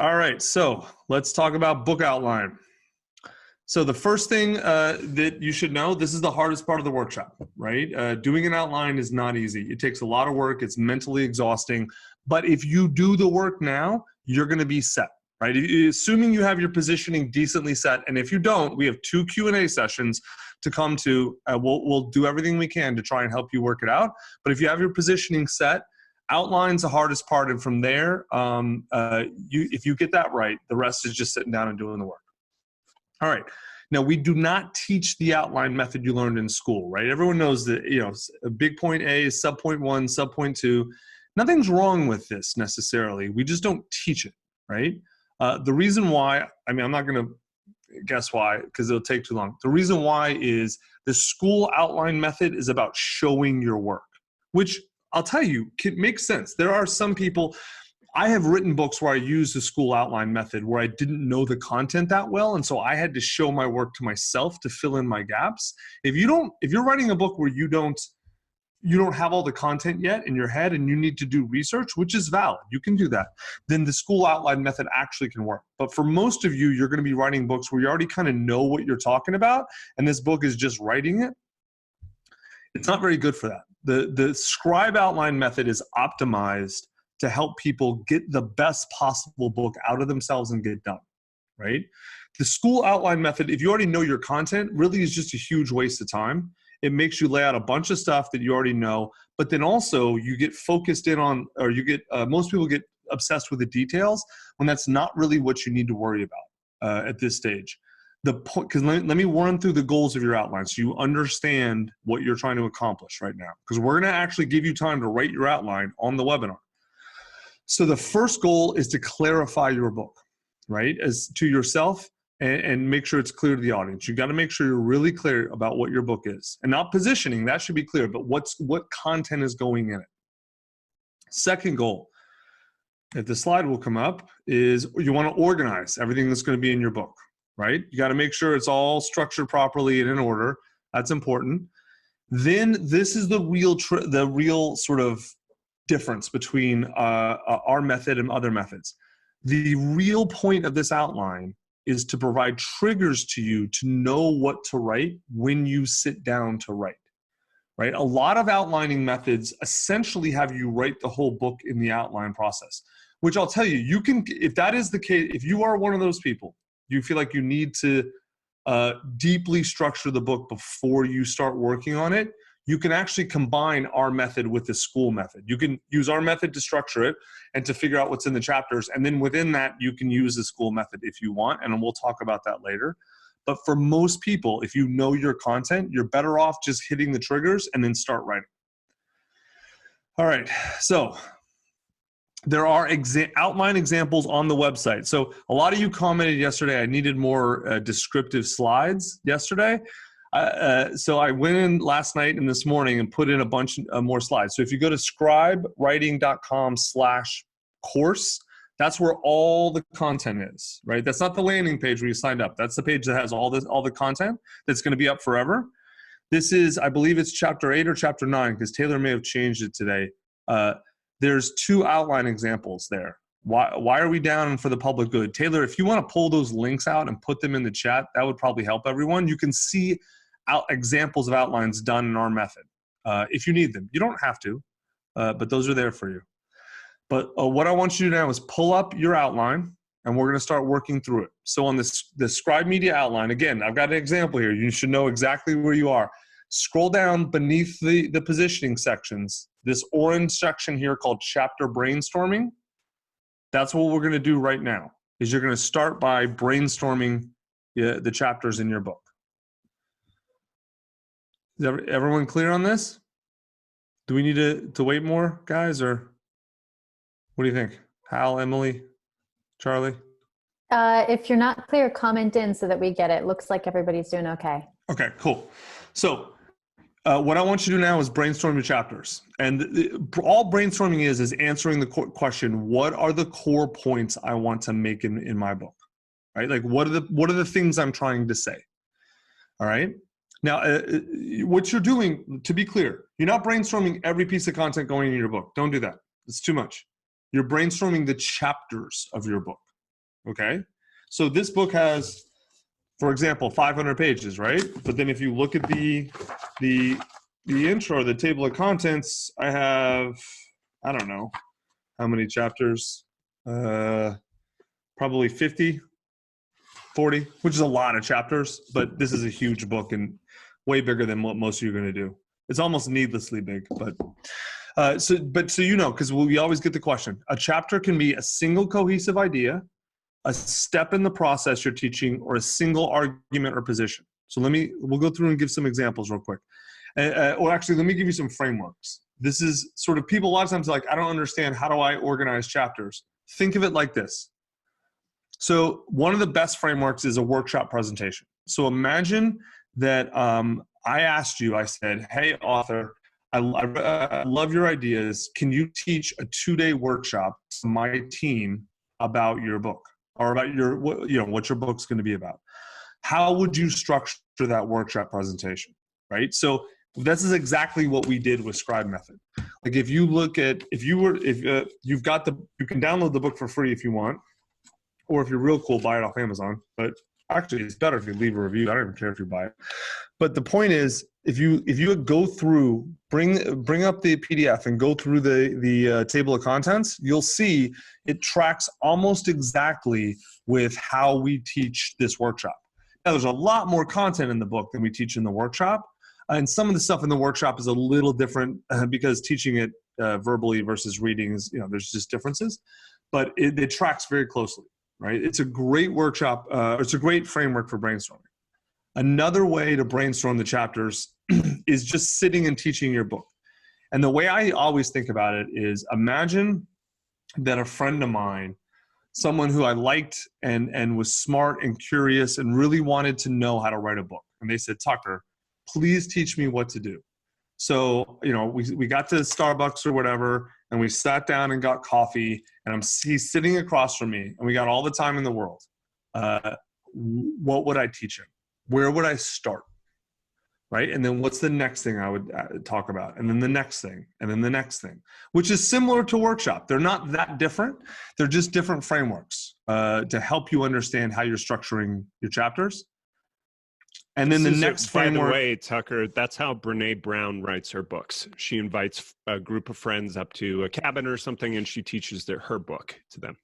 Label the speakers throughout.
Speaker 1: All right, so let's talk about book outline. So the first thing that you should know, this is the hardest part of the workshop, right? Doing an outline is not easy. It takes a lot of work. It's mentally exhausting. But if you do the work now, you're going to be set, right? Assuming you have your positioning decently set. And if you don't, we have 2 Q&A sessions to come to. We'll do everything we can to try and help you work it out. But if you have your positioning set, outline's the hardest part. And from there, if you get that right, the rest is just sitting down and doing the work. All right. Now, we do not teach the outline method you learned in school, right? Everyone knows that, a big point A is sub point 1, sub point 2. Nothing's wrong with this necessarily. We just don't teach it, right? The reason why, I'm not going to guess why, because it'll take too long. The reason why is the school outline method is about showing your work, which I'll tell you, it makes sense. There are some people, I have written books where I used the school outline method where I didn't know the content that well, and so I had to show my work to myself to fill in my gaps. If you're writing a book where you don't have all the content yet in your head and you need to do research, which is valid, you can do that, then the school outline method actually can work. But for most of you, you're going to be writing books where you already kind of know what you're talking about, and this book is just writing it. It's not very good for that. The Scribe outline method is optimized to help people get the best possible book out of themselves and get done, right? The school outline method, if you already know your content, really is just a huge waste of time. It makes you lay out a bunch of stuff that you already know, but then also you get focused in on, or most people get obsessed with the details when that's not really what you need to worry about at this stage. Because let me run through the goals of your outline so you understand what you're trying to accomplish right now. Because we're going to actually give you time to write your outline on the webinar. So the first goal is to clarify your book, right, as to yourself and make sure it's clear to the audience. You got to make sure you're really clear about what your book is, and not positioning. That should be clear, but what content is going in it. Second goal, if the slide will come up, is you want to organize everything that's going to be in your book, right? You got to make sure it's all structured properly and in order. That's important. Then this is the real sort of difference between our method and other methods. The real point of this outline is to provide triggers to you to know what to write when you sit down to write, right? A lot of outlining methods essentially have you write the whole book in the outline process, which I'll tell you, you can, if that is the case, if you are one of those people, you feel like you need to deeply structure the book before you start working on it, you can actually combine our method with the school method. You can use our method to structure it and to figure out what's in the chapters. And then within that, you can use the school method if you want. And we'll talk about that later. But for most people, if you know your content, you're better off just hitting the triggers and then start writing. All right, so there are outline examples on the website. So a lot of you commented yesterday, I needed more descriptive slides yesterday. So I went in last night and this morning and put in a bunch more slides. So if you go to scribewriting.com/course, that's where all the content is, right? That's not the landing page where you signed up. That's the page that has all the content that's going to be up forever. This is, I believe it's chapter 8 or chapter 9, because Taylor may have changed it today. There's 2 outline examples there. Why are we down for the public good? Taylor, if you want to pull those links out and put them in the chat, that would probably help everyone. You can see examples of outlines done in our method if you need them. You don't have to, but those are there for you. But what I want you to do now is pull up your outline, and we're going to start working through it. So on the Scribe Media outline, again, I've got an example here. You should know exactly where you are. Scroll down beneath the positioning sections. This orange section here called Chapter Brainstorming. That's what we're going to do right now, is you're going to start by brainstorming the chapters in your book. Is everyone clear on this? Do we need to wait more, guys, or what do you think? Hal, Emily, Charlie?
Speaker 2: If you're not clear, comment in so that we get it. Looks like everybody's doing okay.
Speaker 1: Okay, cool. So what I want you to do now is brainstorm your chapters. And all brainstorming is answering the question, what are the core points I want to make in my book, right? Like what are the things I'm trying to say, all right? Now, what you're doing, to be clear, you're not brainstorming every piece of content going in your book. Don't do that. It's too much. You're brainstorming the chapters of your book, Okay. So this book has, for example, 500 pages, right? But then if you look at the intro, the table of contents, I have, I don't know how many chapters, probably 50, 40, which is a lot of chapters, but this is a huge book and way bigger than what most of you are going to do. It's almost needlessly big, but so you know, because we always get the question, a chapter can be a single cohesive idea, a step in the process you're teaching, or a single argument or position. So we'll go through and give some examples real quick. Or actually, let me give you some frameworks. This is sort of people a lot of times like, I don't understand, how do I organize chapters? Think of it like this. So one of the best frameworks is a workshop presentation. So imagine that I asked you, I said, hey, author, I love your ideas. Can you teach a 2-day workshop to my team about your book or about what your book's going to be about? How would you structure that workshop presentation, right? So this is exactly what we did with Scribe method. Like if you you can download the book for free if you want, or if you're real cool, buy it off Amazon. But actually, it's better if you leave a review. I don't even care if you buy it. But the point is, if you go through, bring up the PDF and go through the table of contents, you'll see it tracks almost exactly with how we teach this workshop. Now, there's a lot more content in the book than we teach in the workshop. And some of the stuff in the workshop is a little different because teaching it verbally versus reading is, there's just differences. But it tracks very closely, right? It's a great workshop. It's a great framework for brainstorming. Another way to brainstorm the chapters is just sitting and teaching your book. And the way I always think about it is, imagine that a friend of mine, someone who I liked and was smart and curious and really wanted to know how to write a book. And they said, Tucker, please teach me what to do. So, we got to Starbucks or whatever, and we sat down and got coffee, and he's sitting across from me, and we got all the time in the world. What would I teach him? Where would I start? Right? And then what's the next thing I would talk about? And then the next thing, and then the next thing, which is similar to workshop. They're not that different. They're just different frameworks to help you understand how you're structuring your chapters. And then the next framework.
Speaker 3: By the way, Tucker, that's how Brene Brown writes her books. She invites a group of friends up to a cabin or something, and she teaches her book to them.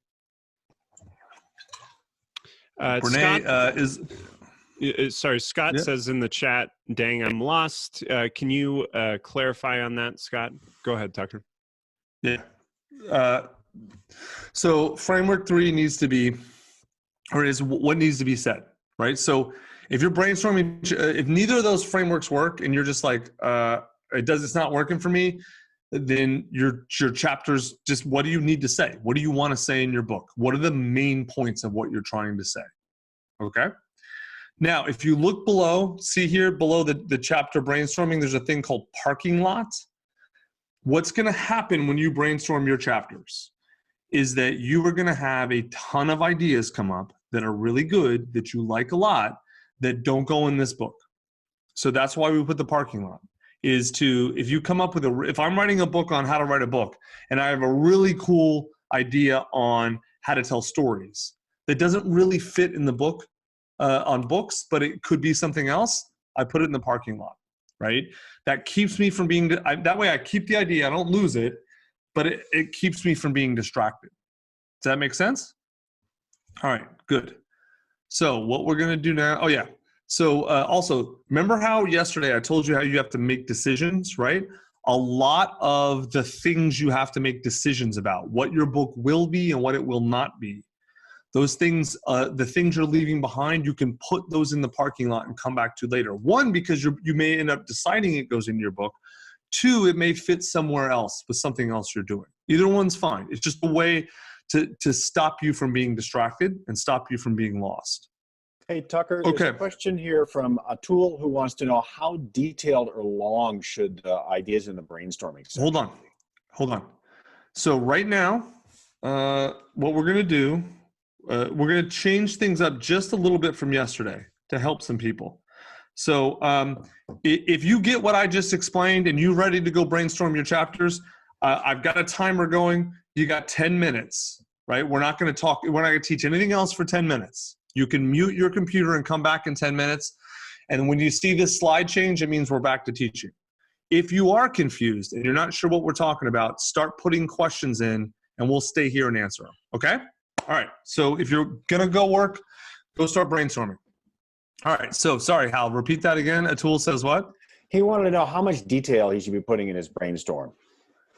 Speaker 3: Scott says in the chat, dang, I'm lost. Can you clarify on that, Scott? Go ahead, Tucker.
Speaker 1: Yeah. So framework 3 needs to be, or is what needs to be said, right? So if you're brainstorming, if neither of those frameworks work and you're just like, it's not working for me, then your chapters, just what do you need to say? What do you want to say in your book? What are the main points of what you're trying to say? Okay. Now, if you look below, see here below the chapter brainstorming, there's a thing called parking lot. What's going to happen when you brainstorm your chapters is that you are going to have a ton of ideas come up that are really good, that you like a lot, that don't go in this book. So that's why we put the parking lot, is if you come up with if I'm writing a book on how to write a book and I have a really cool idea on how to tell stories that doesn't really fit in the book on books, but it could be something else, I put it in the parking lot, right? That keeps me from being, that way I keep the idea, I don't lose it, but it keeps me from being distracted. Does that make sense? All right, good. So what we're going to do now, So also, remember how yesterday I told you how you have to make decisions, right? A lot of the things you have to make decisions about, what your book will be and what it will not be. Those things, the things you're leaving behind, you can put those in the parking lot and come back to later. 1, because you may end up deciding it goes in your book. 2, it may fit somewhere else with something else you're doing. Either one's fine. It's just a way to stop you from being distracted and stop you from being lost.
Speaker 4: Hey, Tucker,
Speaker 1: okay.
Speaker 4: There's a question here from Atul who wants to know how detailed or long should the ideas in the brainstorming section
Speaker 1: Hold on. So right now, what we're going to do, we're going to change things up just a little bit from yesterday to help some people. So if you get what I just explained and you're ready to go brainstorm your chapters, I've got a timer going. You got 10 minutes. right? We're not going to teach anything else for 10 minutes. You can mute your computer and come back in 10 minutes. And when you see this slide change, it means we're back to teaching. If you are confused and you're not sure what we're talking about, start putting questions in and we'll stay here and answer them. Okay? All right. So if you're going to go work, go start brainstorming. All right. So sorry, Hal, repeat that again. Atul says what?
Speaker 4: He wanted to know how much detail he should be putting in his brainstorm.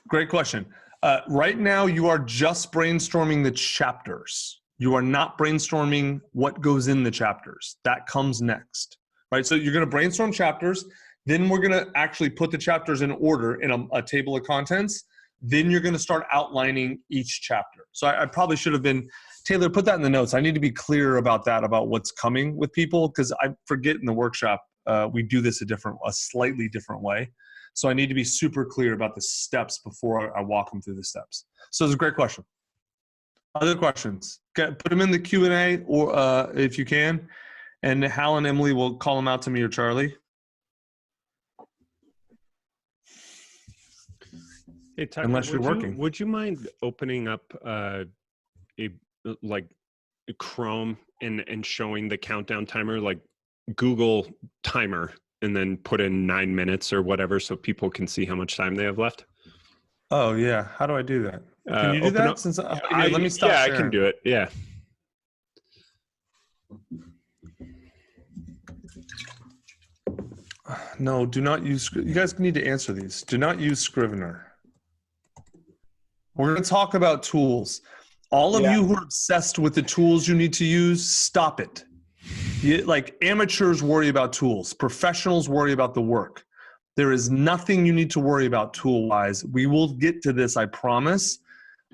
Speaker 1: Great question. Right now, you are just brainstorming the chapters. You are not brainstorming what goes in the chapters. That comes next, right? So you're going to brainstorm chapters. Then we're going to actually put the chapters in order in a table of contents. Then you're going to start outlining each chapter. So I probably should have been, Taylor, put that in the notes. I need to be clear about that, about what's coming with people, because I forget in the workshop, we do this a slightly different way. So I need to be super clear about the steps before I walk them through the steps. So it's a great question. Other questions? Put them in the Q&A or if you can, and Hal and Emily will call them out to me or Charlie.
Speaker 3: Hey, Tucker,
Speaker 1: unless you're working.
Speaker 3: Would you mind opening up like Chrome and showing the countdown timer, like Google timer, and then put in 9 minutes or whatever so people can see how much time they have left?
Speaker 1: Oh, yeah. How do I do that? Can you do that? Here, let me stop sharing.
Speaker 3: I can do it. Yeah.
Speaker 1: No, do not use, you guys need to answer these. Do not use Scrivener. We're going to talk about tools. All of you who are obsessed with the tools you need to use, stop it. Like amateurs worry about tools. Professionals worry about the work. There is nothing you need to worry about tool-wise. We will get to this, I promise.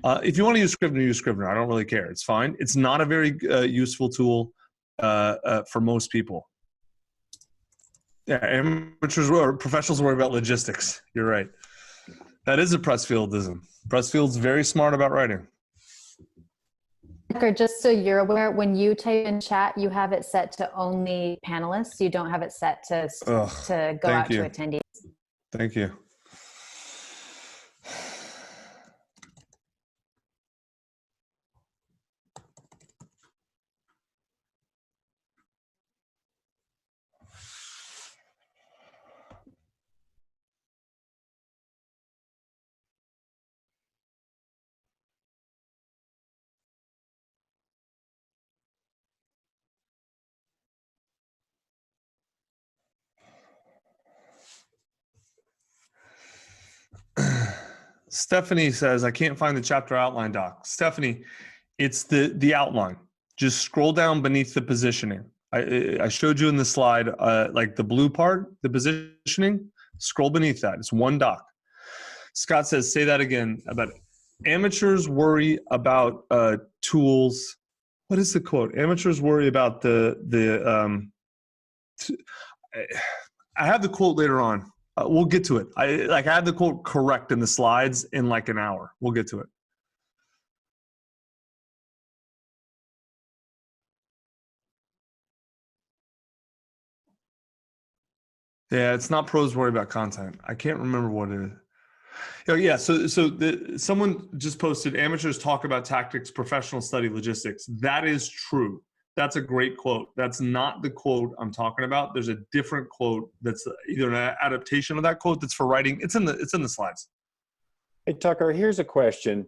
Speaker 1: If you want to use Scrivener. I don't really care. It's fine. It's not a very useful tool for most people. Yeah, amateurs or professionals worry about logistics. You're right. That is a Pressfieldism. Pressfield's very smart about writing.
Speaker 2: Tucker, just so you're aware, when you type in chat, you have it set to only panelists. You don't have it set to go out to attendees.
Speaker 1: Thank you. Stephanie says, I can't find the chapter outline doc. Stephanie, it's the outline. Just scroll down beneath the positioning. I showed you in the slide, like the blue part, the positioning, scroll beneath that. It's one doc. Scott says, say that again about it. Amateurs worry about tools. What is the quote? Amateurs worry about I have the quote later on. We'll get to it. I had the quote correct in the slides in like an hour. We'll get to it. Yeah, it's not pros worry about content. I can't remember what it is. Oh, yeah, someone just posted, amateurs talk about tactics, professionals study logistics. That is true. That's a great quote. That's not the quote I'm talking about. There's a different quote that's either an adaptation of that quote that's for writing. It's in the slides.
Speaker 4: Hey, Tucker, here's a question.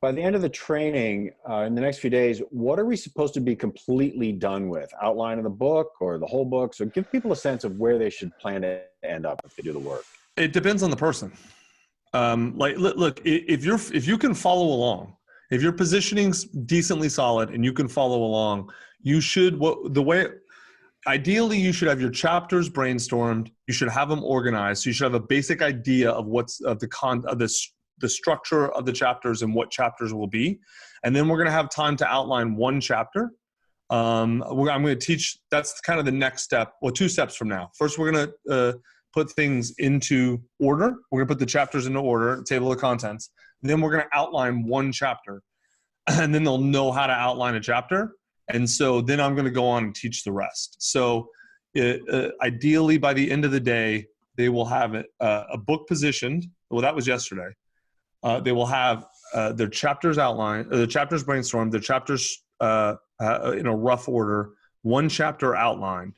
Speaker 4: By the end of the training, in the next few days, what are we supposed to be completely done with? Outline of the book or the whole book? So give people a sense of where they should plan to end up if they do the work.
Speaker 1: It depends on the person. Look, if you can follow along, if your positioning's decently solid and you can follow along, you should, ideally you should have your chapters brainstormed. You should have them organized. So you should have a basic idea of the structure of the chapters and what chapters will be. And then we're going to have time to outline one chapter. I'm going to teach, that's kind of the next step. Well, 2 steps from now. First, we're going to put things into order. We're going to put the chapters into order, table of contents. Then we're going to outline one chapter, and then they'll know how to outline a chapter. And so then I'm going to go on and teach the rest. So ideally, by the end of the day, they will have a book positioned. Well, that was yesterday. They will have their chapters outlined, the chapters brainstormed, their chapters in a rough order, one chapter outlined,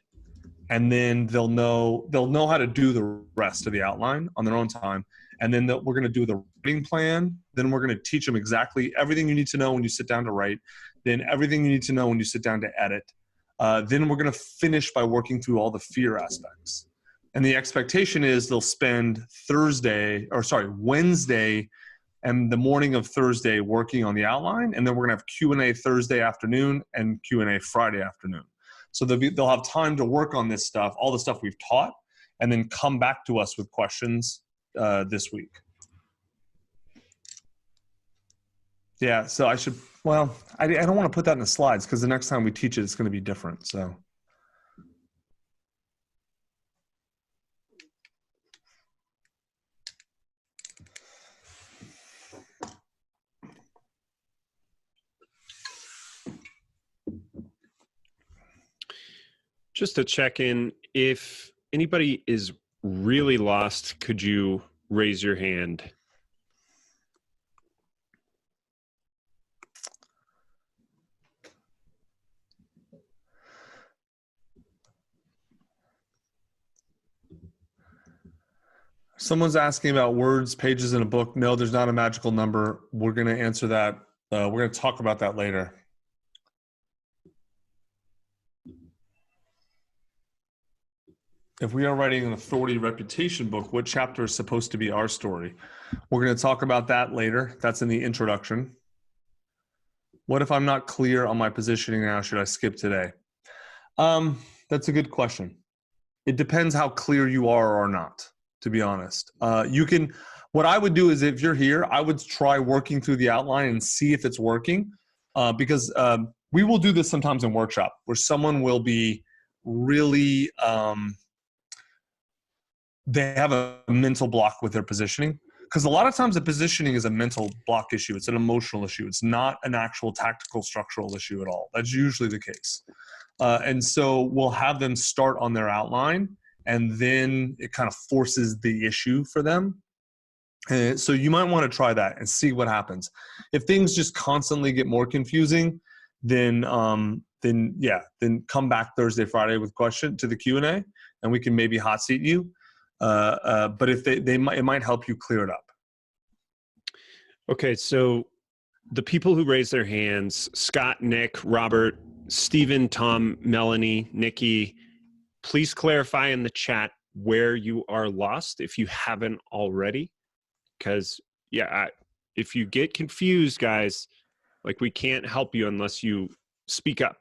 Speaker 1: and then they'll know how to do the rest of the outline on their own time. And then we're going to do the writing plan. Then we're going to teach them exactly everything you need to know when you sit down to write. Then everything you need to know when you sit down to edit. Then we're going to finish by working through all the fear aspects. And the expectation is they'll spend Wednesday and the morning of Thursday working on the outline. And then we're going to have Q&A Thursday afternoon and Q&A Friday afternoon. So they'll have time to work on this stuff, all the stuff we've taught, and then come back to us with questions this week. Yeah, so I don't want to put that in the slides because the next time we teach it, it's going to be different. So.
Speaker 3: Just to check in, if anybody is really lost, could you raise your hand?
Speaker 1: Someone's asking about words, pages in a book. No, there's not a magical number. We're going to answer that. We're going to talk about that later. If we are writing an authority reputation book, what chapter is supposed to be our story? We're going to talk about that later. That's in the introduction. What if I'm not clear on my positioning now? Should I skip today? That's a good question. It depends how clear you are or not, to be honest. What I would do is if you're here, I would try working through the outline and see if it's working because we will do this sometimes in workshop where someone will be really, they have a mental block with their positioning. Because a lot of times the positioning is a mental block issue. It's an emotional issue. It's not an actual tactical structural issue at all. That's usually the case. And so we'll have them start on their outline and then it kind of forces the issue for them. So you might want to try that and see what happens. If things just constantly get more confusing, then come back Thursday, Friday with question to the Q&A and we can maybe hot seat you. But if it might help you clear it up.
Speaker 3: Okay, so the people who raised their hands, Scott, Nick, Robert, Stephen, Tom, Melanie, Nikki, please clarify in the chat where you are lost if you haven't already. Because, if you get confused, guys, like we can't help you unless you speak up.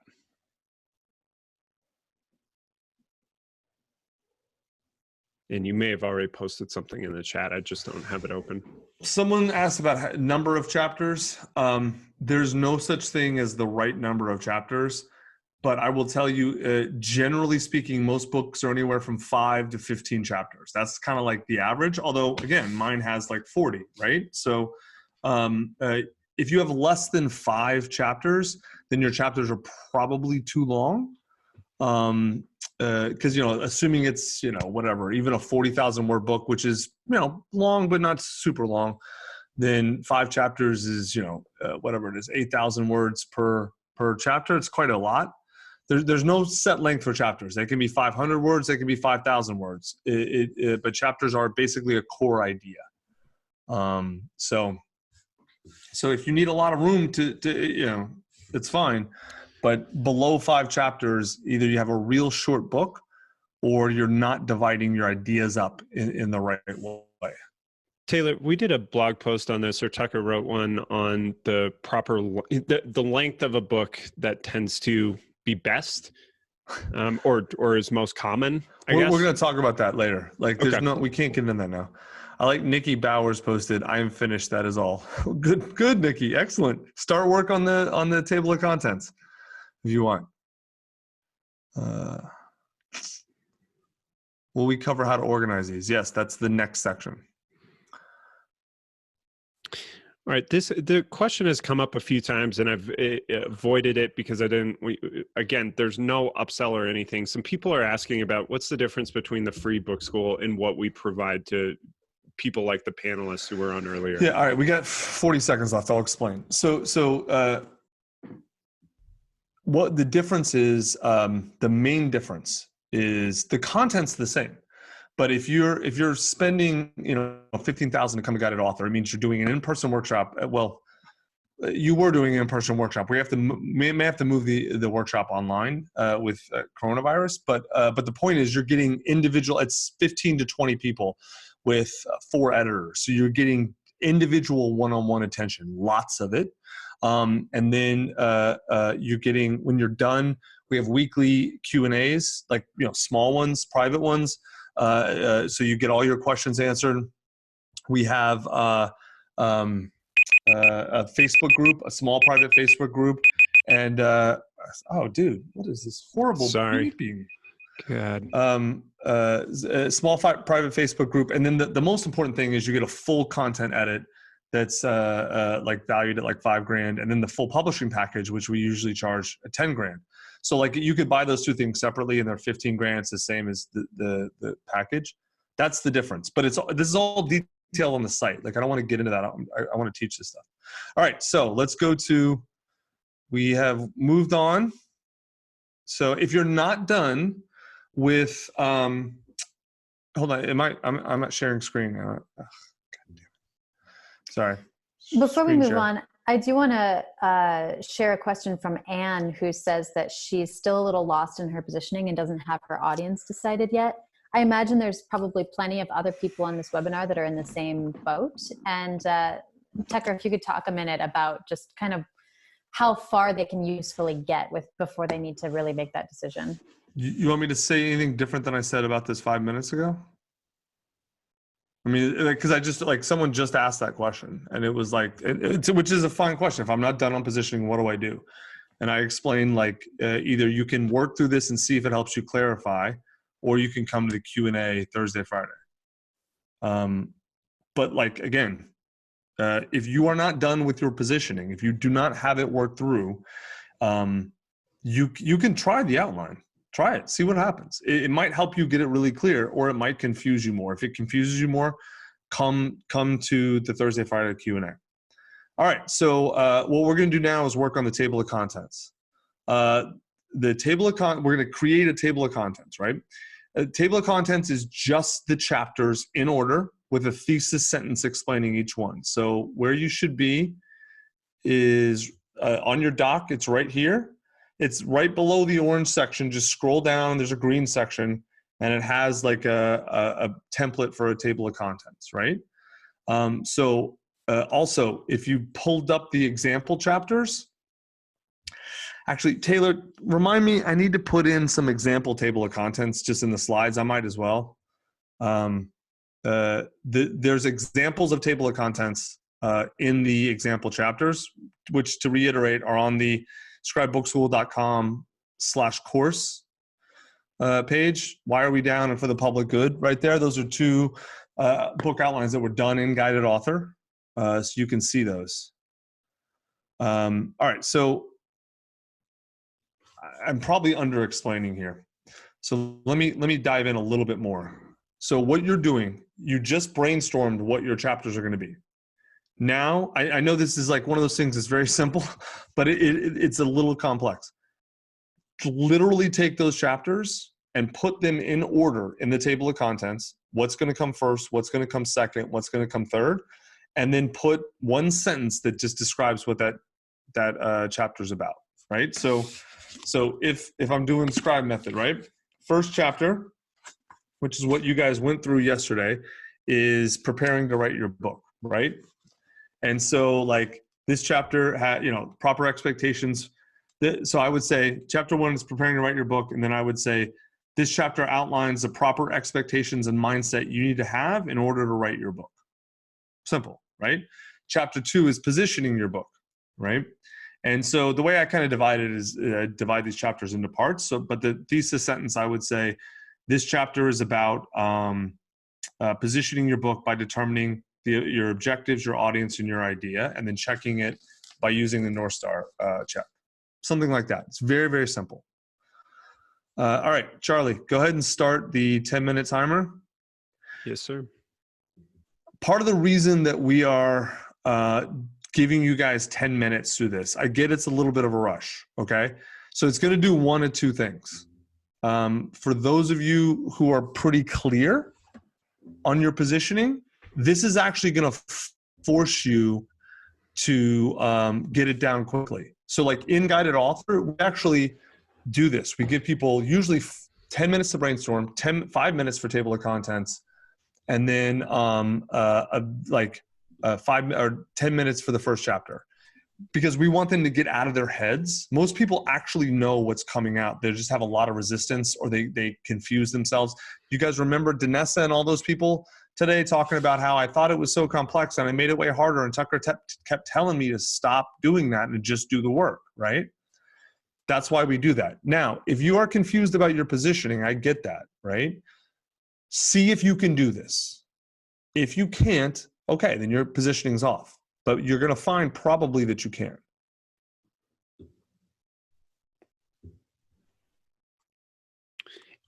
Speaker 3: And you may have already posted something in the chat. I just don't have it open.
Speaker 1: Someone asked about number of chapters. There's no such thing as the right number of chapters, but I will tell you, generally speaking, most books are anywhere from 5 to 15 chapters. That's kind of like the average. Although, again, mine has like 40, right? So if you have less than 5 chapters, then your chapters are probably too long. Because assuming it's whatever, even a 40,000 word book, which is long but not super long, then 5 chapters is whatever it is, 8,000 words per chapter. It's quite a lot. There's no set length for chapters. They can be 500 words. They can be 5,000 words. But chapters are basically a core idea. So if you need a lot of room to it's fine. But below 5 chapters, either you have a real short book or you're not dividing your ideas up in the right way.
Speaker 3: Taylor, we did a blog post on this, or Tucker wrote one on the proper, the length of a book that tends to be best or is most common, I guess.
Speaker 1: We're going to talk about that later. We can't get into that now. I like Nikki Bowers posted, I am finished, that is all. Good, Nikki, excellent. Start work on the table of contents. If you want. Will we cover how to organize these? Yes, that's the next section.
Speaker 3: All right. The question has come up a few times, and I've avoided it because again, there's no upsell or anything. Some people are asking about what's the difference between the free book school and what we provide to people like the panelists who were on earlier.
Speaker 1: Yeah. All right. We got 40 seconds left. I'll explain. So what the difference is, the main difference is the content's the same. But if you're spending, 15,000 to come to guided author, it means you're doing an in-person workshop. Well, you were doing an in-person workshop. We may have to move the workshop online with coronavirus. But the point is, you're getting individual. It's 15 to 20 people with 4 editors. So you're getting individual one-on-one attention, lots of it. And then you're getting, when you're done, we have weekly Q&As, like, small ones, private ones. So you get all your questions answered. We have a Facebook group, a small private Facebook group. And, oh, dude, what is this horrible beeping?
Speaker 3: God.
Speaker 1: A small private Facebook group. And then the most important thing is you get a full content edit that's like valued at like $5,000, and then the full publishing package, which we usually charge at $10,000. So like you could buy those two things separately, and they're $15,000. It's the same as the package. That's the difference. But this is all detail on the site. Like, I don't want to get into that. I want to teach this stuff. All right, so let's go to. We have moved on. So if you're not done with, hold on, I'm not sharing screen now. God damn it. Sorry.
Speaker 2: Before we move on, I do want to share a question from Anne, who says that she's still a little lost in her positioning and doesn't have her audience decided yet. I imagine there's probably plenty of other people on this webinar that are in the same boat. And Tucker, if you could talk a minute about just kind of how far they can usefully get before they need to really make that decision.
Speaker 1: You want me to say anything different than I said about this 5 minutes ago? I mean, because I just, like, someone just asked that question, and it was like, which is a fine question. If I'm not done on positioning, what do I do? And I explained, like, either you can work through this and see if it helps you clarify, or you can come to the Q&A Thursday, Friday. But, like, again, if you are not done with your positioning, if you do not have it worked through, you can try the outline. Try it, see what happens. It might help you get it really clear, or it might confuse you more. If it confuses you more, come to the Thursday, Friday Q&A. All right, so what we're gonna do now is work on the table of contents. We're gonna create a table of contents, right? A table of contents is just the chapters in order with a thesis sentence explaining each one. So where you should be is on your doc, it's right here. It's right below the orange section. Just scroll down, there's a green section, and it has like a template for a table of contents, right? Also, if you pulled up the example chapters, actually, Taylor, remind me, I need to put in some example table of contents just in the slides. I might as well. There's examples of table of contents in the example chapters, which, to reiterate, are on the scribebookschool.com/course page. Why Are We Down and For the Public Good, right there. Those are 2 book outlines that were done in Guided Author, so you can see those. All right, so I'm probably under explaining here, so let me dive in a little bit more. So what you're doing, you just brainstormed what your chapters are going to be. Now, I know this is like one of those things that's very simple, but it's a little complex. Literally take those chapters and put them in order in the table of contents. What's going to come first? What's going to come second? What's going to come third? And then put one sentence that just describes what that chapter is about, right? So if I'm doing Scribe method, right? First chapter, which is what you guys went through yesterday, is preparing to write your book, right? And so, like, this chapter had, proper expectations. So I would say chapter 1 is preparing to write your book. And then I would say this chapter outlines the proper expectations and mindset you need to have in order to write your book. Simple, right? Chapter 2 is positioning your book, right? And so the way I kind of divide it is divide these chapters into parts. So, but the thesis sentence, I would say this chapter is about positioning your book by determining your objectives, your audience, and your idea, and then checking it by using the North Star check. Something like that. It's very, very simple. All right, Charlie, go ahead and start the 10-minute timer.
Speaker 3: Yes, sir.
Speaker 1: part of the reason that we are giving you guys 10 minutes through this, I get it's a little bit of a rush, okay? So it's going to do one of two things. For those of you who are pretty clear on your positioning, this is actually going to force you to get it down quickly. So like in Guided Author, we actually do this. We give people usually 10 minutes to brainstorm, 5 minutes for table of contents, and then 5 or 10 minutes for the first chapter, because we want them to get out of their heads. Most people actually know what's coming out. They just have a lot of resistance, or they confuse themselves. You guys remember Danessa and all those people today talking about how I thought it was so complex and I made it way harder, and Tucker kept telling me to stop doing that and just do the work, right? That's why we do that. Now, if you are confused about your positioning, I get that, right? See if you can do this. If you can't, okay, then your positioning's off. But you're going to find probably that you can.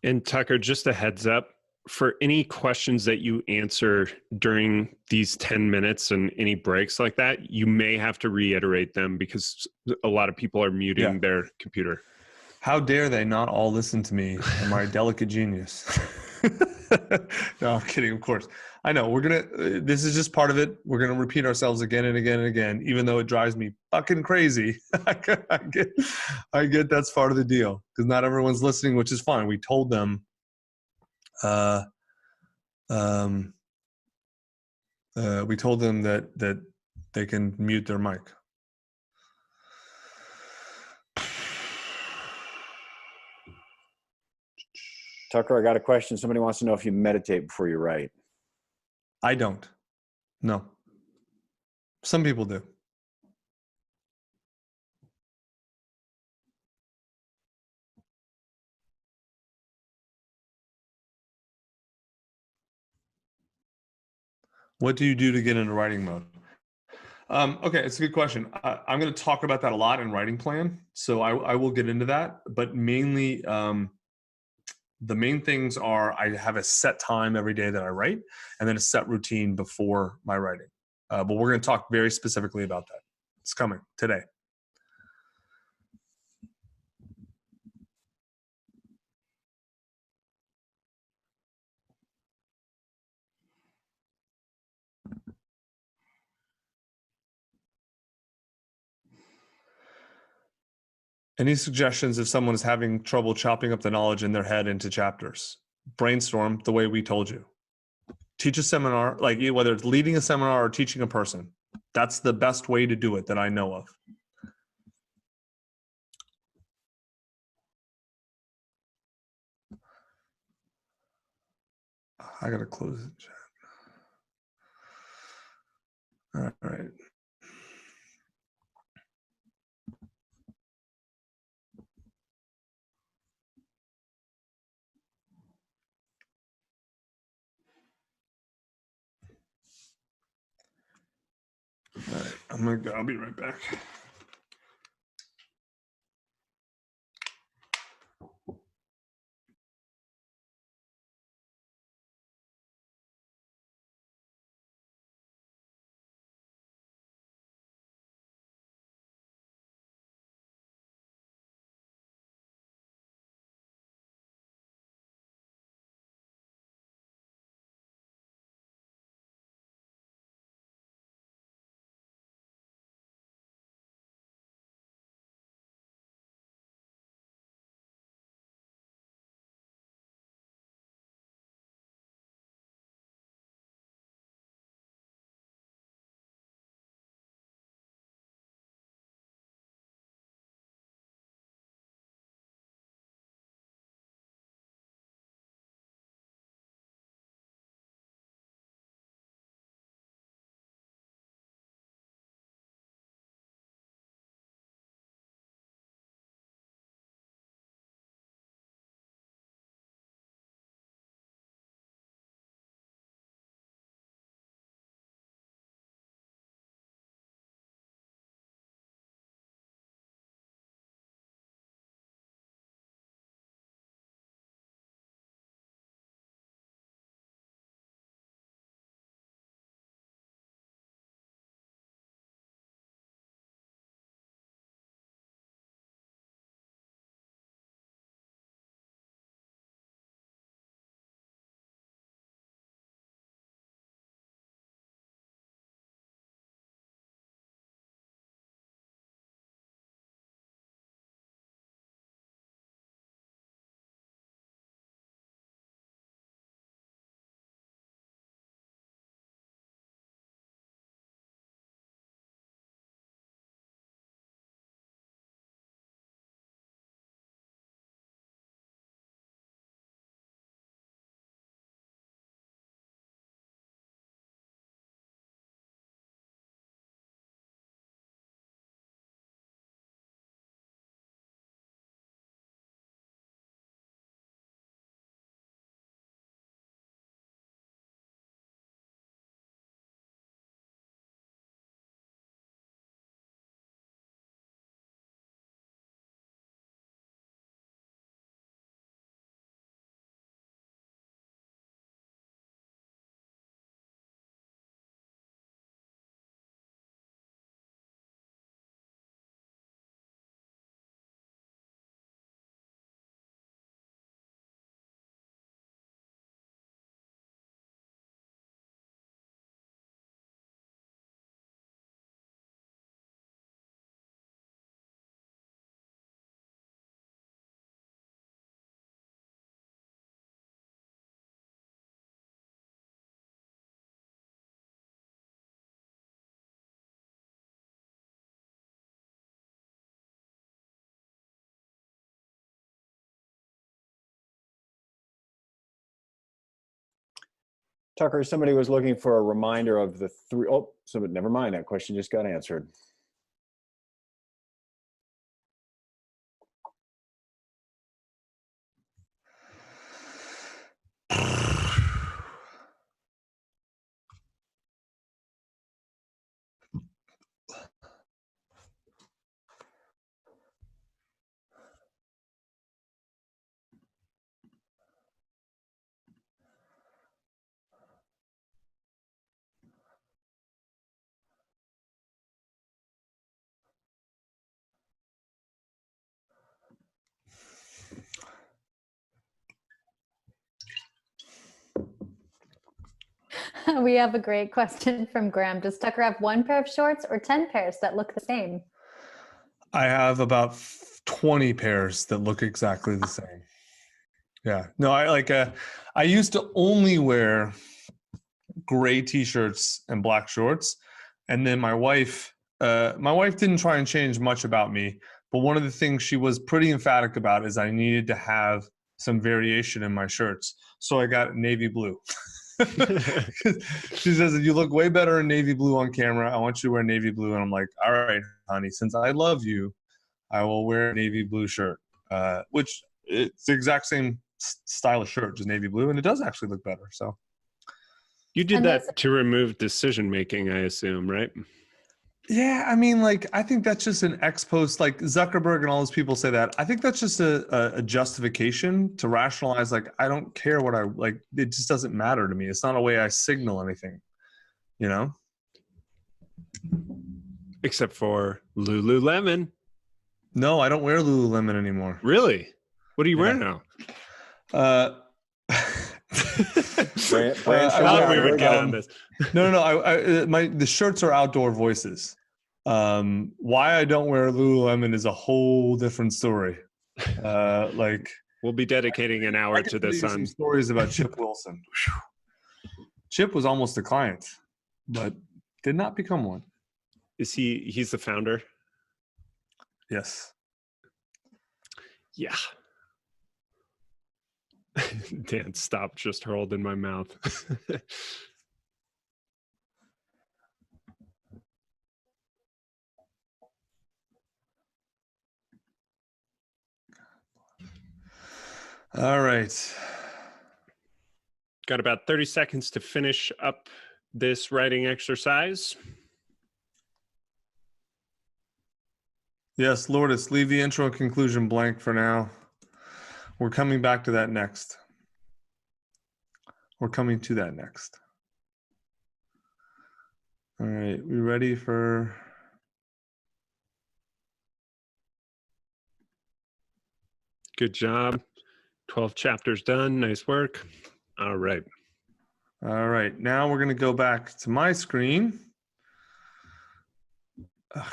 Speaker 3: And Tucker, just a heads up, for any questions that you answer during these 10 minutes and any breaks like that, you may have to reiterate them because a lot of people are muting their computer.
Speaker 1: How dare they not all listen to me and my delicate genius? No, I'm kidding, of course. I know this is just part of it. We're going to repeat ourselves again and again and again, even though it drives me fucking crazy. I get that's part of the deal, because not everyone's listening, which is fine. We told them, that they can mute their mic.
Speaker 4: Tucker, I got a question. Somebody wants to know if you meditate before you write.
Speaker 1: I don't. No. Some people do. What do you do to get into writing mode? Okay, it's a good question. I'm going to talk about that a lot in writing plan, so I will get into that. But mainly, the main things are I have a set time every day that I write, and then a set routine before my writing. But we're going to talk very specifically about that. It's coming today. Any suggestions if someone is having trouble chopping up the knowledge in their head into chapters? Brainstorm the way we told you. Teach a seminar, like whether it's leading a seminar or teaching a person. That's the best way to do it that I know of. I gotta close the chat. All right. All right, I'll be right back.
Speaker 4: Tucker, somebody was looking for a reminder of the three. Oh, so never mind. That question just got answered.
Speaker 2: We have a great question from Graham. Does Tucker have one pair of shorts or 10 pairs that look the same?
Speaker 1: I have about 20 pairs that look exactly the same. Yeah. No, I used to only wear gray t-shirts and black shorts. And then my wife didn't try and change much about me, but one of the things she was pretty emphatic about is I needed to have some variation in my shirts. So I got navy blue. She says, you look way better in navy blue on camera. I want you to wear navy blue. And I'm like, all right, honey, since I love you, I will wear a navy blue shirt, which it's the exact same style of shirt, just navy blue. And it does actually look better. So
Speaker 3: you did that to remove decision making, I assume, right?
Speaker 1: Yeah, I mean, like, I think that's just an ex post, like Zuckerberg and all those people say that. I think that's just a justification to rationalize, like, I don't care what I like. It just doesn't matter to me. It's not a way I signal anything, you know?
Speaker 3: Except for Lululemon.
Speaker 1: No, I don't wear Lululemon anymore.
Speaker 3: Really? What are you wearing now?
Speaker 1: I
Speaker 3: thought we would get on this.
Speaker 1: No. The shirts are Outdoor Voices. Why I don't wear Lululemon is a whole different story. Like
Speaker 3: we'll be dedicating an hour to this.
Speaker 1: Some stories about Chip Wilson. Chip was almost a client, but did not become one.
Speaker 3: Is he's the founder?
Speaker 1: Yes.
Speaker 3: Yeah. Dan, stop just hurled in my mouth.
Speaker 1: All right.
Speaker 3: Got about 30 seconds to finish up this writing exercise.
Speaker 1: Yes, Lourdes, leave the intro and conclusion blank for now. We're coming back to that next. We're coming to that next. All right, we ready for...
Speaker 3: Good job. 12 chapters done. Nice work. All right.
Speaker 1: All right, now we're going to go back to my screen.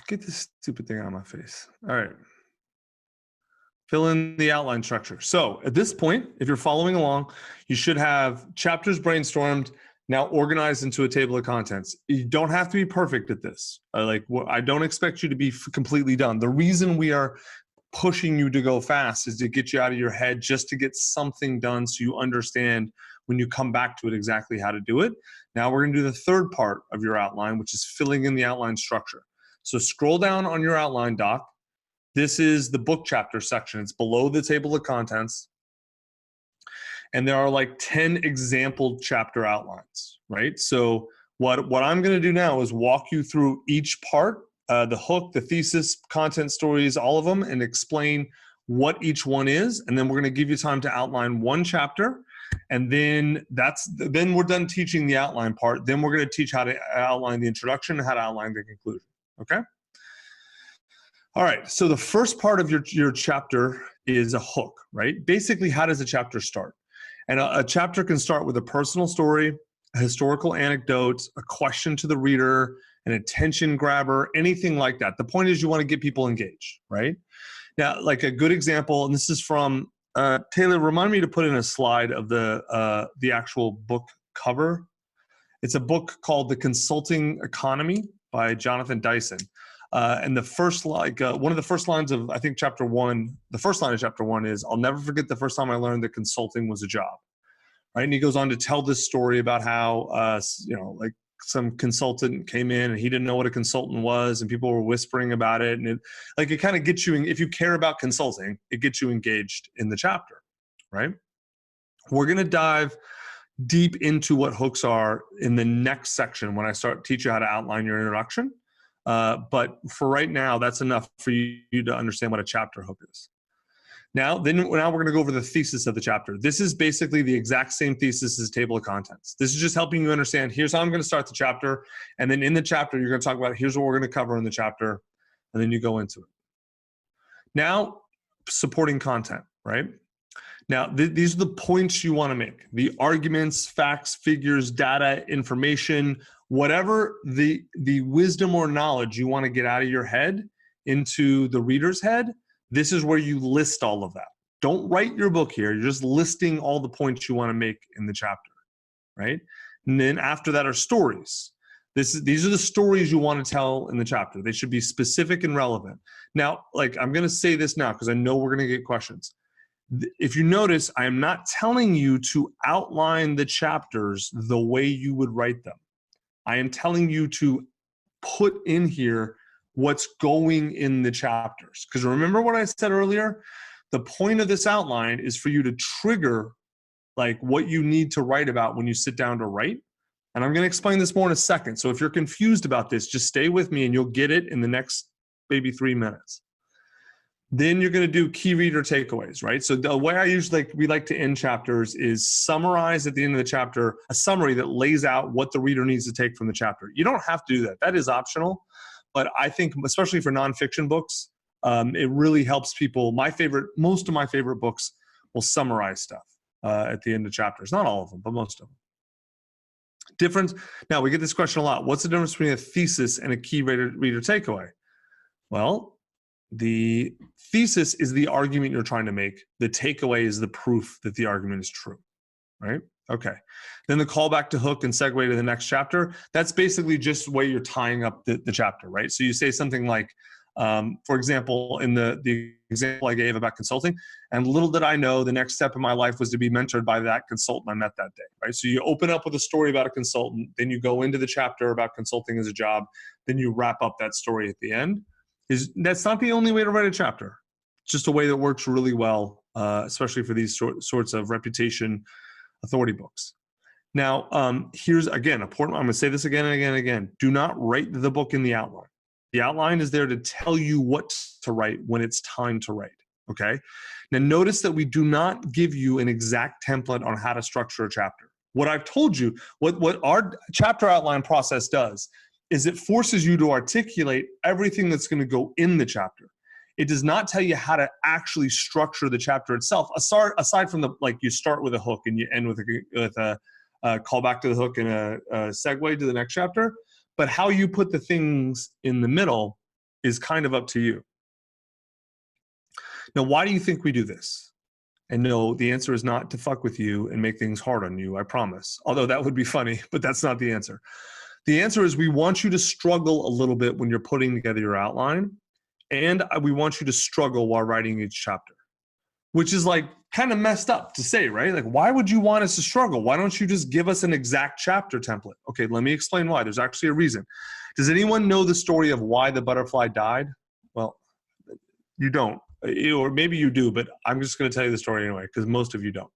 Speaker 1: Get this stupid thing out of my face. All right. Fill in the outline structure. So at this point, if you're following along, you should have chapters brainstormed, now organized into a table of contents. You don't have to be perfect at this. I don't expect you to be completely done. The reason we are pushing you to go fast is to get you out of your head, just to get something done so you understand when you come back to it exactly how to do it. Now we're going to do the third part of your outline, which is filling in the outline structure. So scroll down on your outline doc. This is the book chapter section. It's below the table of contents. And there are like 10 example chapter outlines, right? So what I'm going to do now is walk you through each part, the hook, the thesis, content stories, all of them, and explain what each one is. And then we're going to give you time to outline one chapter. And then we're done teaching the outline part. Then we're going to teach how to outline the introduction and how to outline the conclusion. Okay? All right, so the first part of your chapter is a hook, right? Basically, how does a chapter start? And a chapter can start with a personal story, a historical anecdote, a question to the reader, an attention grabber, anything like that. The point is you want to get people engaged, right? Now, like a good example, and this is from, Taylor, remind me to put in a slide of the actual book cover. It's a book called The Consulting Economy by Jonathan Dyson. And the first, one of the first lines of, I think, chapter one, the first line of chapter one is, I'll never forget the first time I learned that consulting was a job, right? And he goes on to tell this story about how, like some consultant came in and he didn't know what a consultant was, and people were whispering about it. And it kind of gets you, if you care about consulting, it gets you engaged in the chapter, right? We're going to dive deep into what hooks are in the next section when I start teach you how to outline your introduction. But for right now, that's enough for you to understand what a chapter hook is. Now we're going to go over the thesis of the chapter. This is basically the exact same thesis as table of contents. This is just helping you understand, here's how I'm going to start the chapter. And then in the chapter, you're going to talk about, here's what we're going to cover in the chapter. And then you go into it. Now, supporting content, right? Now, these are the points you want to make. The arguments, facts, figures, data, information, whatever the wisdom or knowledge you want to get out of your head into the reader's head, this is where you list all of that. Don't write your book here. You're just listing all the points you want to make in the chapter, right? And then after that are stories. These are the stories you want to tell in the chapter. They should be specific and relevant. Now, I'm going to say this now because I know we're going to get questions. If you notice, I am not telling you to outline the chapters the way you would write them. I am telling you to put in here what's going in the chapters. Because remember what I said earlier? The point of this outline is for you to trigger what you need to write about when you sit down to write. And I'm going to explain this more in a second. So if you're confused about this, just stay with me and you'll get it in the next maybe 3 minutes. Then you're going to do key reader takeaways, right? So the way we like to end chapters is summarize at the end of the chapter, a summary that lays out what the reader needs to take from the chapter. You don't have to do that. That is optional. But I think, especially for nonfiction books, it really helps people. Most of my favorite books will summarize stuff at the end of chapters. Not all of them, but most of them. Difference. Now, we get this question a lot. What's the difference between a thesis and a key reader takeaway? Well, the thesis is the argument you're trying to make. The takeaway is the proof that the argument is true, right? Okay. Then the callback to hook and segue to the next chapter, that's basically just the way you're tying up the chapter, right? So you say something like, for example, in the example I gave about consulting, and little did I know the next step in my life was to be mentored by that consultant I met that day, right? So you open up with a story about a consultant, then you go into the chapter about consulting as a job, then you wrap up that story at the end. That's not the only way to write a chapter. It's just a way that works really well, especially for these sorts of reputation authority books. Now, here's, again, important. I'm going to say this again and again and again. Do not write the book in the outline. The outline is there to tell you what to write when it's time to write, okay? Now, notice that we do not give you an exact template on how to structure a chapter. What I've told you, what our chapter outline process does is it forces you to articulate everything that's going to go in the chapter. It does not tell you how to actually structure the chapter itself, aside from you start with a hook and you end with a callback to the hook and a segue to the next chapter. But how you put the things in the middle is kind of up to you. Now, why do you think we do this? And no, the answer is not to fuck with you and make things hard on you, I promise. Although that would be funny, but that's not the answer. The answer is we want you to struggle a little bit when you're putting together your outline. And we want you to struggle while writing each chapter, which is kind of messed up to say, right? Why would you want us to struggle? Why don't you just give us an exact chapter template? Okay, let me explain why. There's actually a reason. Does anyone know the story of why the butterfly died? Well, you don't, or maybe you do, but I'm just going to tell you the story anyway, because most of you don't.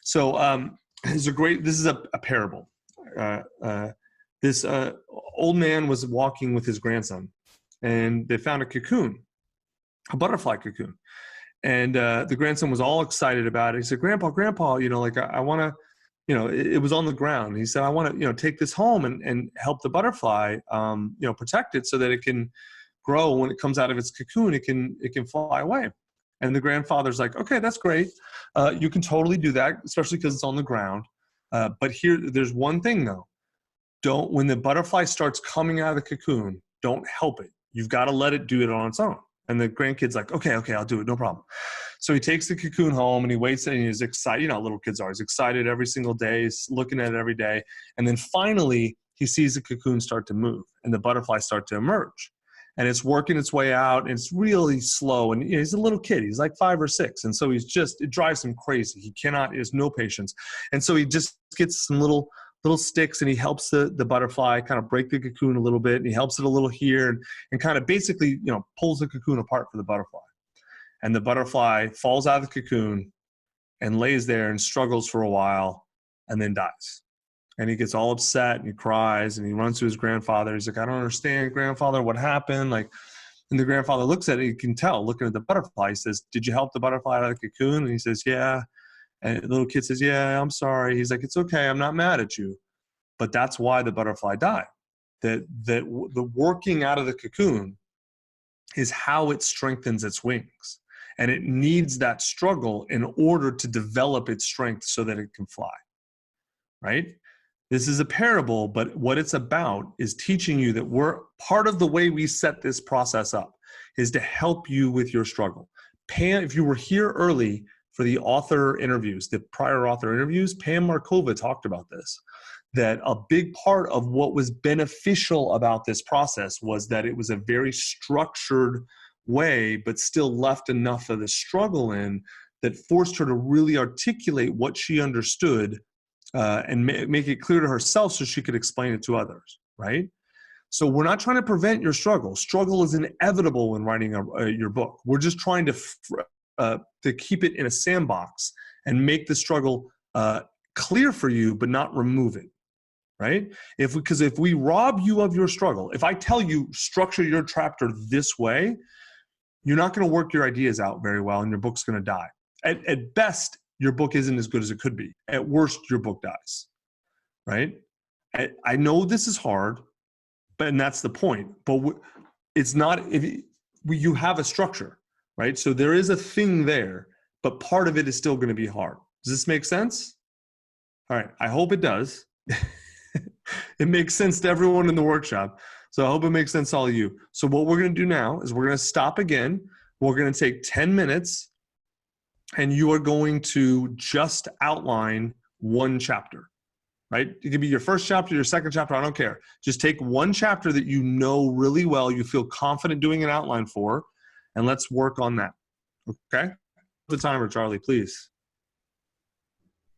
Speaker 1: So this is a parable. This old man was walking with his grandson, and they found a cocoon, a butterfly cocoon. And the grandson was all excited about it. He said, Grandpa, I want to, it was on the ground. He said, I want to, take this home and help the butterfly, protect it so that it can grow. When it comes out of its cocoon, it can fly away. And the grandfather's like, okay, that's great. You can totally do that, especially because it's on the ground. But there's one thing though. When the butterfly starts coming out of the cocoon, don't help it. You've got to let it do it on its own. And the grandkid's like, okay, I'll do it, no problem. So he takes the cocoon home and he waits and he's excited. You know how little kids are. He's excited every single day. He's looking at it every day. And then finally, he sees the cocoon start to move and the butterfly start to emerge. and it's working its way out, and it's really slow. And he's a little kid. He's like 5 or 6. And so it drives him crazy. He has no patience. And so he just gets some little sticks, and he helps the butterfly kind of break the cocoon a little bit. And he helps it a little here, and kind of basically, pulls the cocoon apart for the butterfly. And the butterfly falls out of the cocoon and lays there and struggles for a while and then dies. And he gets all upset, and he cries, and he runs to his grandfather. He's like, I don't understand, grandfather, what happened? And the grandfather looks at it. You can tell, looking at the butterfly. He says, did you help the butterfly out of the cocoon? And he says, yeah. And the little kid says, yeah, I'm sorry. He's like, it's okay. I'm not mad at you. But that's why the butterfly died. That the working out of the cocoon is how it strengthens its wings. And it needs that struggle in order to develop its strength so that it can fly. Right? This is a parable, but what it's about is teaching you that part of the way we set this process up is to help you with your struggle. Pam, if you were here early for the author interviews, the prior author interviews, Pam Markova talked about this, that a big part of what was beneficial about this process was that it was a very structured way, but still left enough of the struggle in that forced her to really articulate what she understood and make it clear to herself so she could explain it to others, right? So we're not trying to prevent your struggle. Struggle is inevitable when writing your book. We're just trying to keep it in a sandbox and make the struggle clear for you, but not remove it, right? Because if we rob you of your struggle, if I tell you structure your chapter this way, you're not going to work your ideas out very well, and your book's going to die. At best, your book isn't as good as it could be. At worst, your book dies, right? I know this is hard, and that's the point. But it's not, you have a structure, right? So there is a thing there, but part of it is still going to be hard. Does this make sense? All right, I hope it does. It makes sense to everyone in the workshop. So I hope it makes sense to all of you. So what we're going to do now is we're going to stop again. We're going to take 10 minutes. And you are going to just outline one chapter, right? It could be your first chapter, your second chapter, I don't care. Just take one chapter that you know really well, you feel confident doing an outline for, and let's work on that, okay? The timer, Charlie, please.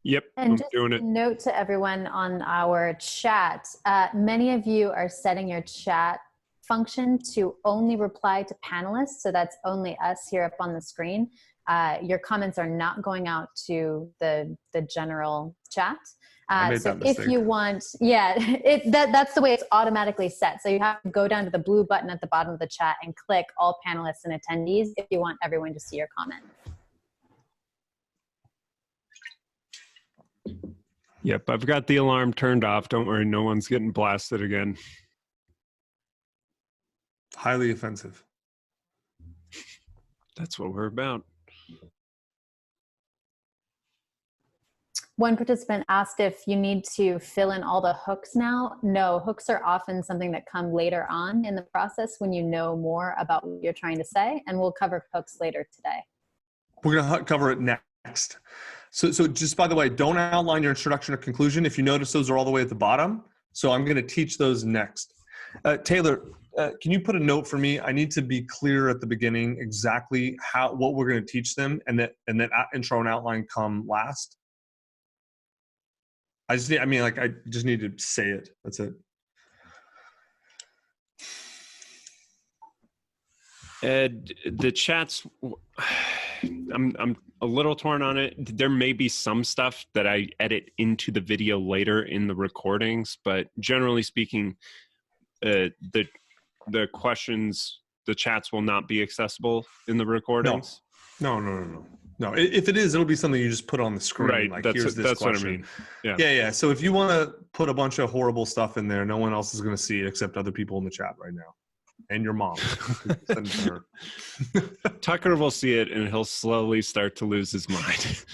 Speaker 3: Yep,
Speaker 2: and
Speaker 3: I'm
Speaker 2: just
Speaker 3: doing it.
Speaker 2: Note to everyone on our chat, many of you are setting your chat function to only reply to panelists, so that's only us here up on the screen. Your comments are not going out to the general chat. So if you want, that's the way it's automatically set. So you have to go down to the blue button at the bottom of the chat and click all panelists and attendees if you want everyone to see your comment.
Speaker 3: Yep, I've got the alarm turned off. Don't worry, no one's getting blasted again.
Speaker 1: Highly offensive.
Speaker 3: That's what we're about.
Speaker 2: One participant asked if you need to fill in all the hooks now. No, hooks are often something that come later on in the process when you know more about what you're trying to say, and we'll cover hooks later today.
Speaker 1: We're going to cover it next. So just by the way, don't outline your introduction or conclusion. If you notice, those are all the way at the bottom. So I'm going to teach those next. Taylor, can you put a note for me? I need to be clear at the beginning exactly what we're going to teach them, and that intro and outline come last. I just need to say it. That's it.
Speaker 3: Ed, the chats, I'm a little torn on it. There may be some stuff that I edit into the video later in the recordings, but generally speaking, the questions, the chats will not be accessible in the recordings.
Speaker 1: No. If it is, it'll be something you just put on the screen.
Speaker 3: Right.
Speaker 1: Like,
Speaker 3: that's
Speaker 1: question.
Speaker 3: what I mean.
Speaker 1: Yeah. So if you want to put a bunch of horrible stuff in there, no one else is going to see it except other people in the chat right now. And your mom. Send it to her.
Speaker 3: Tucker will see it and he'll slowly start to lose his mind.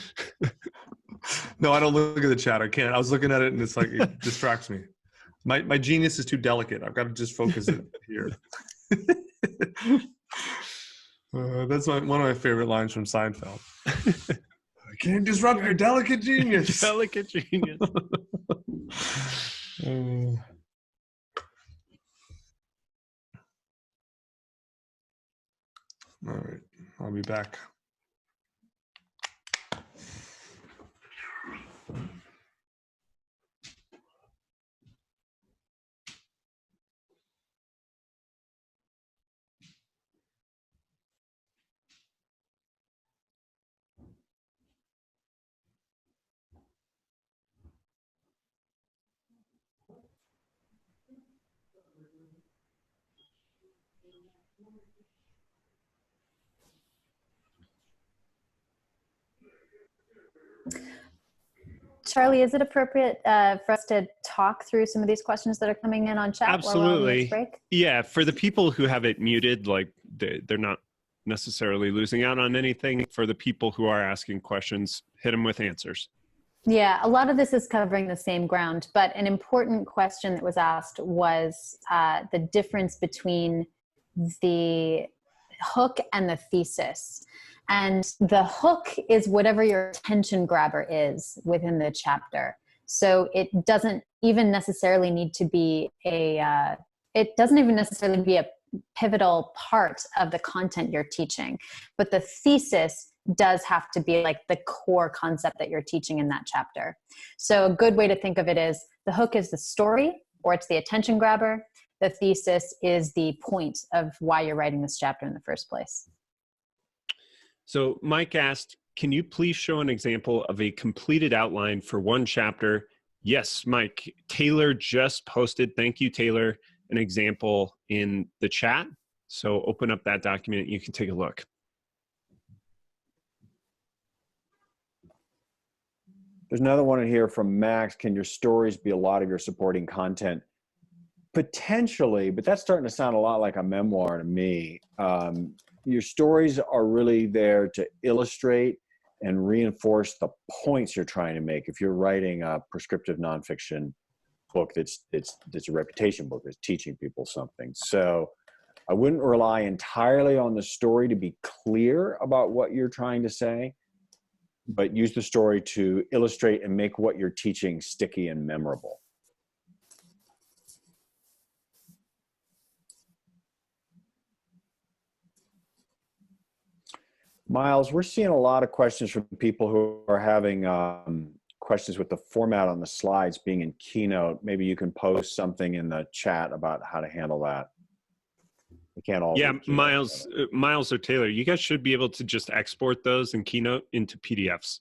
Speaker 1: No, I don't look at the chat. I can't. I was looking at it and it's like, it distracts me. My genius is too delicate. I've got to just focus it here. That's one of my favorite lines from Seinfeld. I can't disrupt your delicate genius.
Speaker 3: Delicate genius.
Speaker 1: I'll be back.
Speaker 2: Charlie, is it appropriate for us to talk through some of these questions that are coming in on chat?
Speaker 3: Absolutely.
Speaker 2: While we're on this break?
Speaker 3: Yeah, for the people who have it muted, like they're not necessarily losing out on anything. For the people who are asking questions, hit them with answers.
Speaker 2: Yeah, a lot of this is covering the same ground, but an important question that was asked was the difference between the hook and the thesis. And the hook is whatever your attention grabber is within the chapter. So it doesn't even necessarily need to be a pivotal part of the content you're teaching, but the thesis does have to be like the core concept that you're teaching in that chapter. So a good way to think of it is the hook is the story, or it's the attention grabber. The thesis is the point of why you're writing this chapter in the first place.
Speaker 3: So Mike asked, can you please show an example of a completed outline for one chapter? Yes, Mike. Taylor just posted, thank you, Taylor, an example in the chat. So open up that document, you can take a look.
Speaker 4: There's another one in here from Max. Can your stories be a lot of your supporting content? Potentially, but that's starting to sound a lot like a memoir to me. Your stories are really there to illustrate and reinforce the points you're trying to make. If you're writing a prescriptive nonfiction book that's a reputation book, that's teaching people something. So I wouldn't rely entirely on the story to be clear about what you're trying to say, but use the story to illustrate and make what you're teaching sticky and memorable. Miles, we're seeing a lot of questions from people who are having questions with the format on the slides being in Keynote. Maybe you can post something in the chat about how to handle that. We can't all.
Speaker 3: Yeah, Miles or Taylor, you guys should be able to just export those in Keynote into PDFs.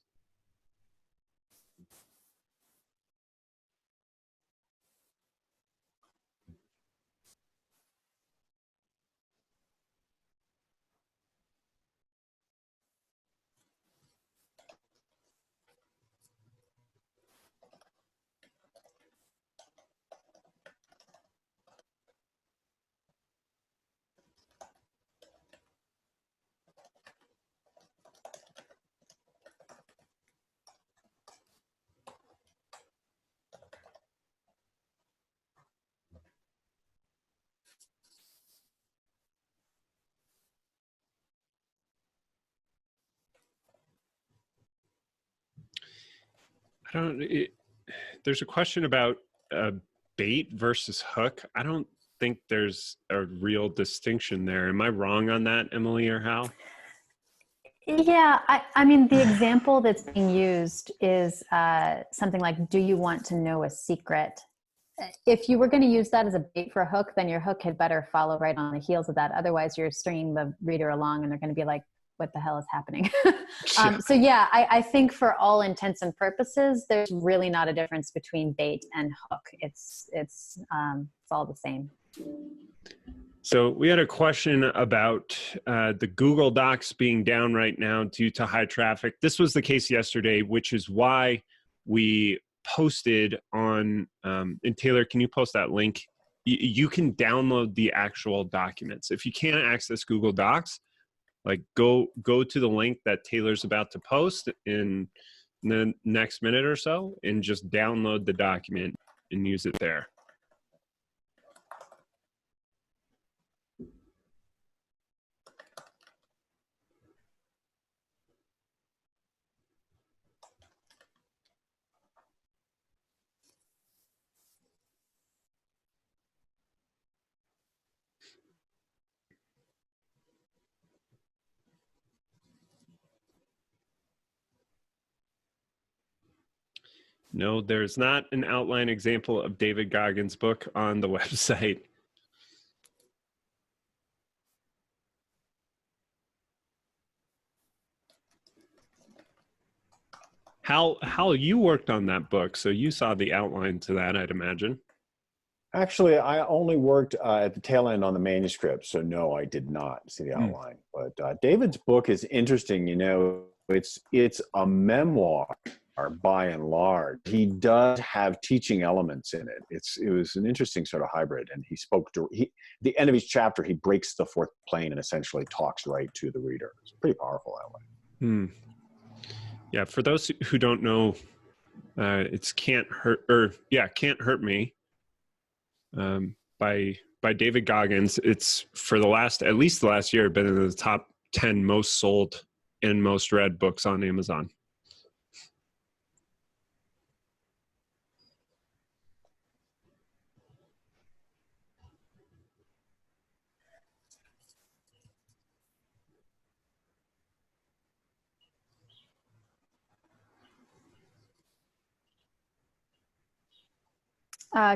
Speaker 3: There's a question about bait versus hook. I don't think there's a real distinction there. Am I wrong on that, Emily or Hal?
Speaker 2: Yeah, I mean, the example that's being used is something like, do you want to know a secret? If you were going to use that as a bait for a hook, then your hook had better follow right on the heels of that. Otherwise, you're stringing the reader along and they're going to be like, what the hell is happening? So yeah, I think for all intents and purposes, there's really not a difference between bait and hook. It's all the same.
Speaker 3: So we had a question about the Google Docs being down right now due to high traffic. This was the case yesterday, which is why we posted on, and Taylor, can you post that link? You can download the actual documents. If you can't access Google Docs, like go to the link that Taylor's about to post in the next minute or so and just download the document and use it there. No, there's not an outline example of David Goggins' book on the website. Hal, you worked on that book, so you saw the outline to that, I'd imagine.
Speaker 4: Actually, I only worked at the tail end on the manuscript, so no, I did not see the outline. But David's book is interesting. You know, it's a memoir by and large. He does have teaching elements in it. It was an interesting sort of hybrid, and he spoke to the end of each chapter. He breaks the fourth plane and essentially talks right to the reader. It's pretty powerful that way.
Speaker 3: Yeah, for those who don't know, it's Can't Hurt Me by David Goggins. It's for at least the last year, been in the top 10 most sold and most read books on Amazon.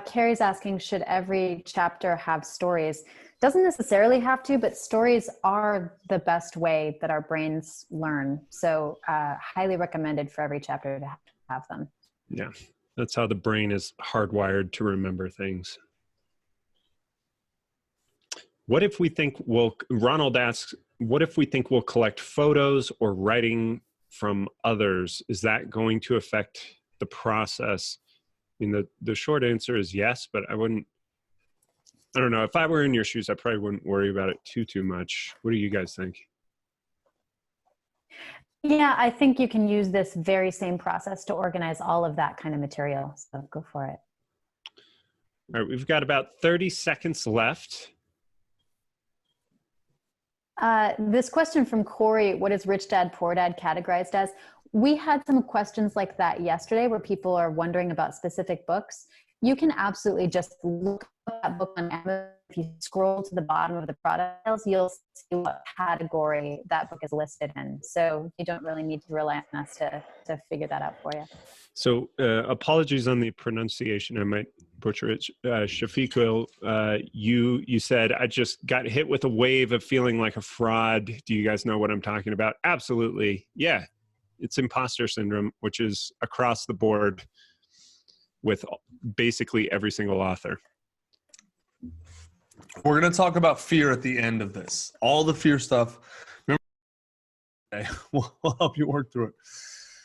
Speaker 2: Carrie's asking, should every chapter have stories? Doesn't necessarily have to, but stories are the best way that our brains learn. So highly recommended for every chapter to have them.
Speaker 3: Yeah, that's how the brain is hardwired to remember things. What if we think Ronald asks, what if we think we'll collect photos or writing from others? Is that going to affect the process? I mean, the short answer is yes, but I don't know. If I were in your shoes, I probably wouldn't worry about it too much. What do you guys think?
Speaker 2: Yeah, I think you can use this very same process to organize all of that kind of material. So go for it.
Speaker 3: All right, we've got about 30 seconds left.
Speaker 2: This question from Corey, what is Rich Dad, Poor Dad categorized as? We had some questions like that yesterday where people are wondering about specific books. You can absolutely just look up that book on Amazon. If you scroll to the bottom of the product files, you'll see what category that book is listed in. So you don't really need to rely on us to figure that out for you.
Speaker 3: So apologies on the pronunciation. I might butcher it. Shafiqul, you said, I just got hit with a wave of feeling like a fraud. Do you guys know what I'm talking about? Absolutely. Yeah. It's imposter syndrome, which is across the board with basically every single author.
Speaker 1: We're going to talk about fear at the end of this. All the fear stuff. Remember, we'll help you work through it.